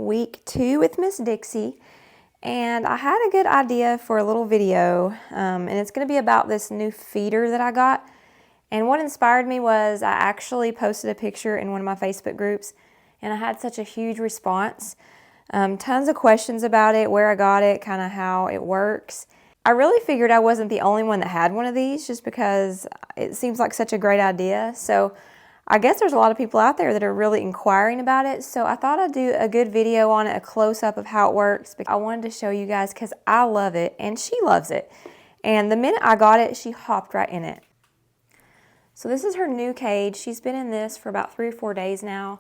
week 2 with Miss Dixie, and I had a good idea for a little video, and it's going to be about this new feeder that I got. And what inspired me was I actually posted a picture in one of my Facebook groups, and I had such a huge response. Tons of questions about it, where I got it, kind of how it works. I really figured I wasn't the only one that had one of these, just because it seems like such a great idea. So I guess there's a lot of people out there that are really inquiring about it. So I thought I'd do a good video on it, a close-up of how it works. I wanted to show you guys because I love it and she loves it. And the minute I got it, she hopped right in it. So this is her new cage. She's been in this for about 3 or 4 days now.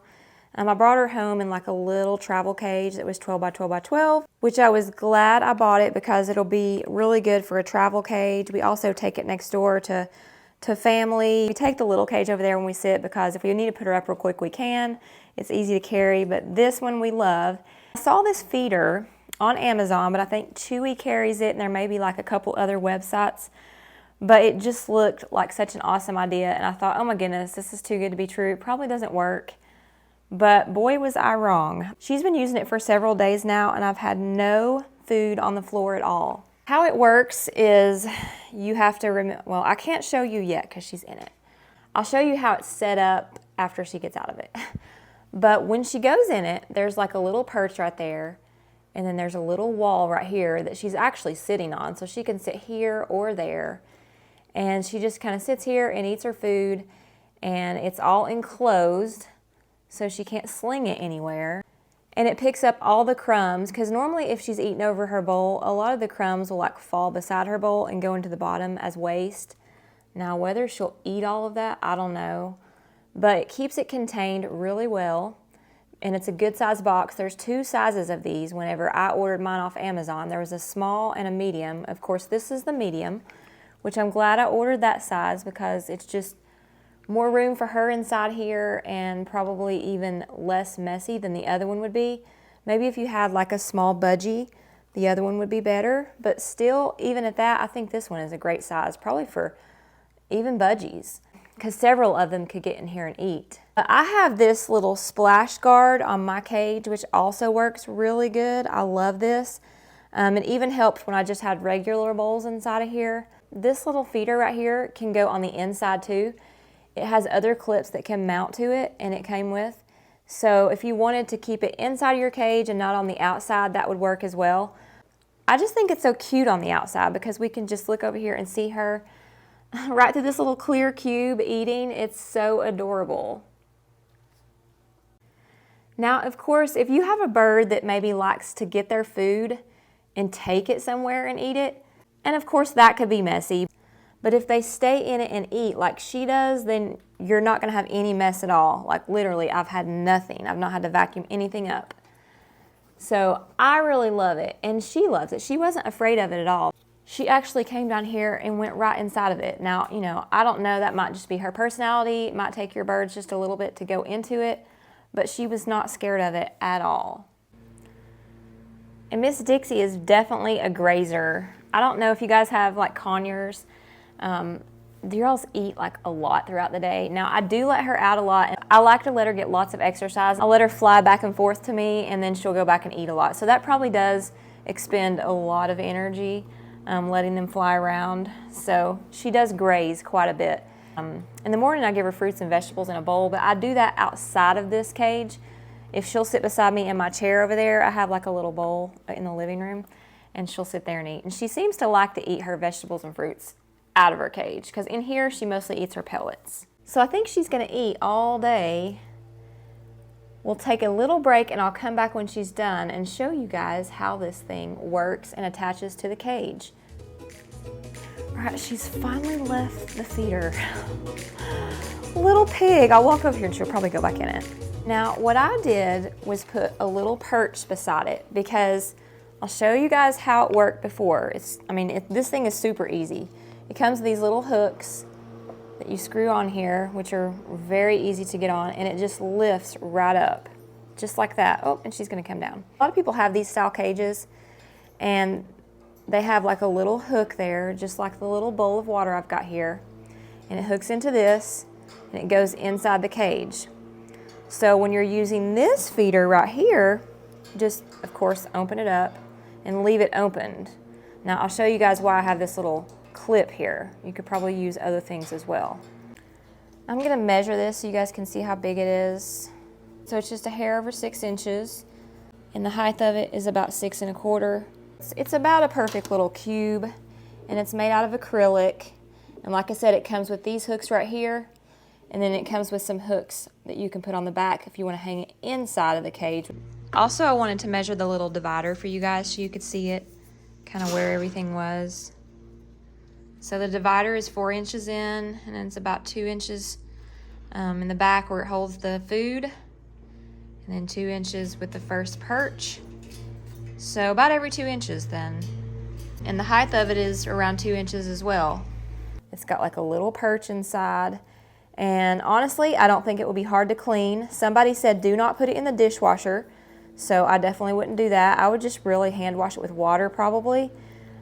I brought her home in like a little travel cage that was 12 by 12 by 12, which I was glad I bought it because it'll be really good for a travel cage. We also take it next door to family. We take the little cage over there when we sit because if we need to put her up real quick, we can. It's easy to carry, but this one we love. I saw this feeder on Amazon, but I think Chewy carries it and there may be like a couple other websites. But it just looked like such an awesome idea, and I thought, oh my goodness, this is too good to be true. It probably doesn't work. But boy, was I wrong. She's been using it for several days now, and I've had no food on the floor at all. How it works is you have to well, I can't show you yet because she's in it. I'll show you how it's set up after she gets out of it. But when she goes in it, there's like a little perch right there, and then there's a little wall right here that she's actually sitting on, so she can sit here or there. And she just kind of sits here and eats her food, and it's all enclosed, so she can't sling it anywhere. And it picks up all the crumbs, because normally if she's eaten over her bowl, a lot of the crumbs will like fall beside her bowl and go into the bottom as waste. Now whether she'll eat all of that, I don't know. But it keeps it contained really well, and it's a good size box. There's 2 sizes of these. Whenever I ordered mine off Amazon, there was a small and a medium. Of course, this is the medium, which I'm glad I ordered that size because it's just more room for her inside here and probably even less messy than the other one would be. Maybe if you had like a small budgie, the other one would be better. But still, even at that, I think this one is a great size, probably for even budgies, because several of them could get in here and eat. I have this little splash guard on my cage, which also works really good. I love this. It even helped when I just had regular bowls inside of here. This little feeder right here can go on the inside too. It has other clips that can mount to it, and it came with. So if you wanted to keep it inside of your cage and not on the outside, that would work as well. I just think it's so cute on the outside because we can just look over here and see her right through this little clear cube eating. It's so adorable. Now, of course, if you have a bird that maybe likes to get their food and take it somewhere and eat it, and of course that could be messy. But if they stay in it and eat like she does, then you're not going to have any mess at all. Like literally, I've had nothing. I've not had to vacuum anything up. So I really love it, and she loves it. She wasn't afraid of it at all. She actually came down here and went right inside of it. Now, you know, I don't know, that might just be her personality. It might take your birds just a little bit to go into it, but she was not scared of it at all. And Miss Dixie is definitely a grazer. I don't know if you guys have like conures. The girls eat like a lot throughout the day. Now I do let her out a lot, and I like to let her get lots of exercise. I'll let her fly back and forth to me, and then she'll go back and eat a lot. So that probably does expend a lot of energy, letting them fly around. So she does graze quite a bit. In the morning I give her fruits and vegetables in a bowl, but I do that outside of this cage. If she'll sit beside me in my chair over there, I have like a little bowl in the living room, and she'll sit there and eat. And she seems to like to eat her vegetables and fruits out of her cage, because in here she mostly eats her pellets. So I think she's gonna eat all day. We'll take a little break, and I'll come back when she's done and show you guys how this thing works and attaches to the cage. All right, she's finally left the feeder. Little pig. I'll walk over here and she'll probably go back in it. Now, what I did was put a little perch beside it, because I'll show you guys how it worked before. This thing is super easy. It comes with these little hooks that you screw on here, which are very easy to get on, and it just lifts right up, just like that. Oh, and she's gonna come down. A lot of people have these style cages, and they have like a little hook there, just like the little bowl of water I've got here, and it hooks into this, and it goes inside the cage. So when you're using this feeder right here, just, of course, open it up and leave it opened. Now, I'll show you guys why I have this little clip here. You could probably use other things as well. I'm gonna measure this so you guys can see how big it is. So it's just a hair over 6 inches, and the height of it is about 6 1/4. It's about a perfect little cube, and it's made out of acrylic. And like I said, it comes with these hooks right here, and then it comes with some hooks that you can put on the back if you want to hang it inside of the cage. Also, I wanted to measure the little divider for you guys so you could see it, kind of where everything was. So the divider is 4 inches in, and then it's about 2 inches in the back where it holds the food, and then 2 inches with the first perch. So about every 2 inches then. And the height of it is around 2 inches as well. It's got like a little perch inside. And honestly, I don't think it will be hard to clean. Somebody said do not put it in the dishwasher, so I definitely wouldn't do that. I would just really hand wash it with water probably.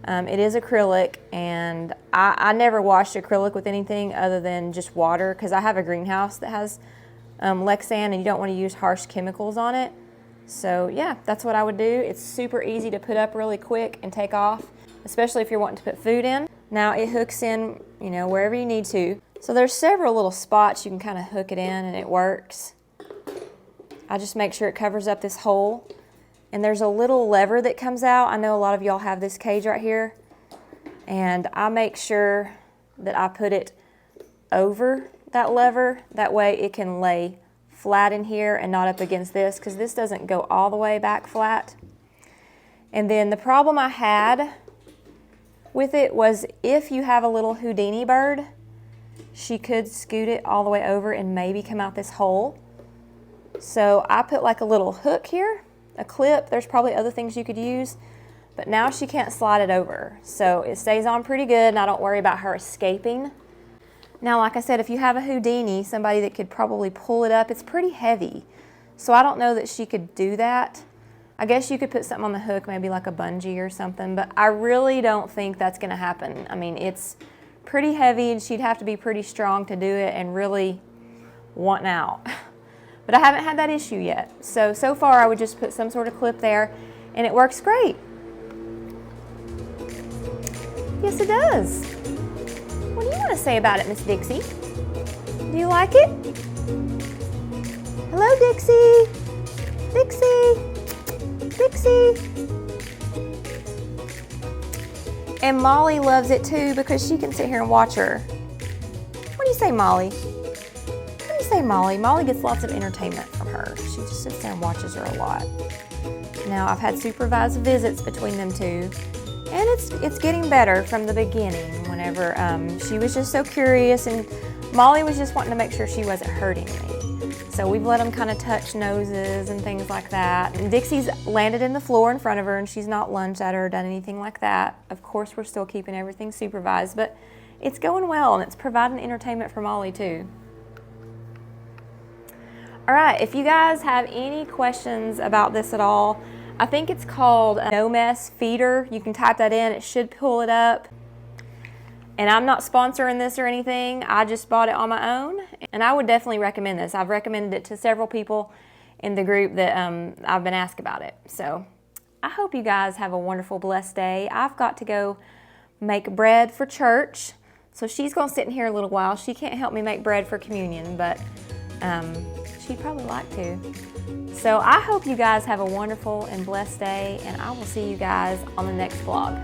It is acrylic, and I never washed acrylic with anything other than just water because I have a greenhouse that has Lexan, and you don't want to use harsh chemicals on it. So yeah, that's what I would do. It's super easy to put up really quick and take off, especially if you're wanting to put food in. Now it hooks in, you know, wherever you need to. So there's several little spots you can kind of hook it in, and it works. I just make sure it covers up this hole. And there's a little lever that comes out. I know a lot of y'all have this cage right here. And I make sure that I put it over that lever. That way it can lay flat in here and not up against this, because this doesn't go all the way back flat. And then the problem I had with it was if you have a little Houdini bird, she could scoot it all the way over and maybe come out this hole. So I put like a little hook here, a clip. There's probably other things you could use, but now she can't slide it over. So it stays on pretty good, and I don't worry about her escaping. Now, like I said, if you have a Houdini, somebody that could probably pull it up, it's pretty heavy. So I don't know that she could do that. I guess you could put something on the hook, maybe like a bungee or something, but I really don't think that's gonna happen. I mean, it's pretty heavy, and she'd have to be pretty strong to do it and really want out. But I haven't had that issue yet. So far I would just put some sort of clip there, and it works great. Yes, it does. What do you want to say about it, Miss Dixie? Do you like it? Hello, Dixie. Dixie. Dixie. And Molly loves it too because she can sit here and watch her. What do you say, Molly? What do you say, Molly? Molly gets lots of entertainment from her. She just sits there and watches her a lot. Now, I've had supervised visits between them two, and it's getting better from the beginning whenever she was just so curious, and Molly was just wanting to make sure she wasn't hurting me. So we've let them kind of touch noses and things like that. And Dixie's landed in the floor in front of her, and she's not lunged at her or done anything like that. Of course, we're still keeping everything supervised, but it's going well, and it's providing entertainment for Molly too. All right, if you guys have any questions about this at all, I think it's called a No Mess Feeder. You can type that in, it should pull it up. And I'm not sponsoring this or anything, I just bought it on my own, and I would definitely recommend this. I've recommended it to several people in the group that I've been asked about it. So I hope you guys have a wonderful, blessed day. I've got to go make bread for church, so she's gonna sit in here a little while. She can't help me make bread for communion, but she'd probably like to. So I hope you guys have a wonderful and blessed day, and I will see you guys on the next vlog.